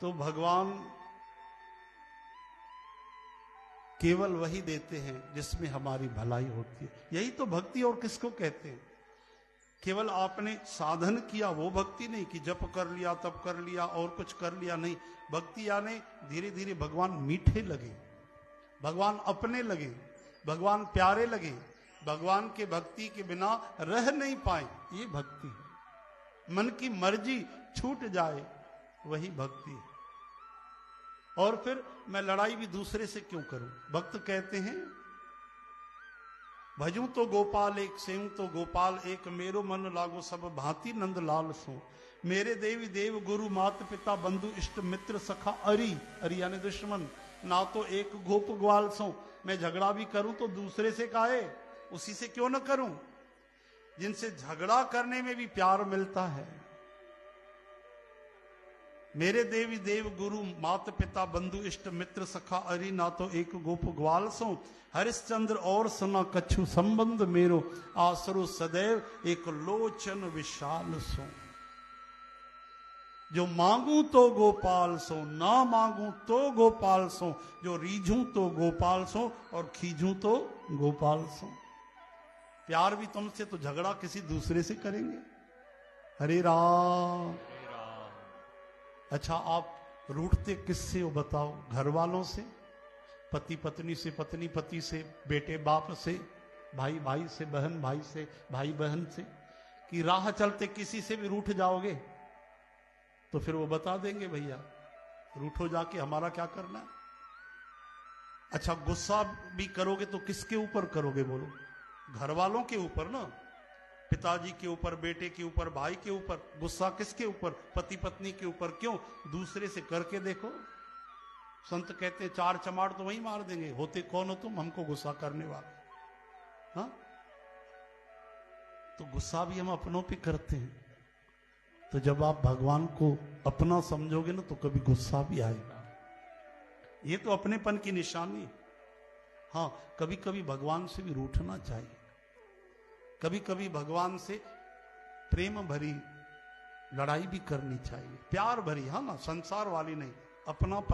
तो भगवान केवल वही देते हैं जिसमें हमारी भलाई होती है। यही तो भक्ति और किसको कहते हैं। केवल आपने साधन किया वो भक्ति नहीं कि जप कर लिया तप कर लिया और कुछ कर लिया, नहीं। भक्ति यानी धीरे धीरे भगवान मीठे लगे, भगवान अपने लगे, भगवान प्यारे लगे, भगवान के भक्ति के बिना रह नहीं पाए, ये भक्ति है। मन की मर्जी छूट जाए वही भक्ति है। और फिर मैं लड़ाई भी दूसरे से क्यों करूं। भक्त कहते हैं भजूं तो गोपाल एक, सेऊं तो गोपाल एक, मेरो मन लागो सब भांति नंद लाल सो। मेरे देवी देव गुरु मात पिता बंधु इष्ट मित्र सखा अरी, अरी यानी दुश्मन, ना तो एक गोप ग्वाल सो। मैं झगड़ा भी करूं तो दूसरे से काहे, उसी से क्यों न करूं जिनसे झगड़ा करने में भी प्यार मिलता है। मेरे देवी देव गुरु मात पिता बंधु इष्ट मित्र सखा अरी, ना तो एक गोप ग्वाल सो। हरिश्चंद्र और सुना कछु संबंध मेरो, आसरो सदैव एक लोचन विशाल सो। जो मांगू तो गोपाल सो, ना मांगू तो गोपाल सो। जो रीझूं तो गोपाल सो और खींचूं तो गोपाल सो। प्यार भी तुमसे तो झगड़ा किसी दूसरे से करेंगे। हरे राम। अच्छा, आप रूठते किससे हो बताओ। घर वालों से, पति पत्नी से, पत्नी पति से, बेटे बाप से, भाई भाई से, बहन भाई से, भाई बहन से, कि राह चलते किसी से भी रूठ जाओगे तो फिर वो बता देंगे भैया रूठो जाके, हमारा क्या करना है। अच्छा, गुस्सा भी करोगे तो किसके ऊपर करोगे बोलो। घर वालों के ऊपर ना, पिताजी के ऊपर, बेटे के ऊपर, भाई के ऊपर। गुस्सा किसके ऊपर, पति पत्नी के ऊपर। क्यों, दूसरे से करके देखो। संत कहते हैं चार चमाड़ तो वही मार देंगे, होते कौन हो तुम हमको गुस्सा करने वाले। हाँ, तो गुस्सा भी हम अपनों पे करते हैं। तो जब आप भगवान को अपना समझोगे ना तो कभी गुस्सा भी आएगा। ये तो अपनेपन की निशानी। हाँ, कभी कभी भगवान से भी रूठना चाहिए, कभी कभी भगवान से प्रेम भरी लड़ाई भी करनी चाहिए, प्यार भरी। हाँ ना, संसार वाली नहीं, अपनापन।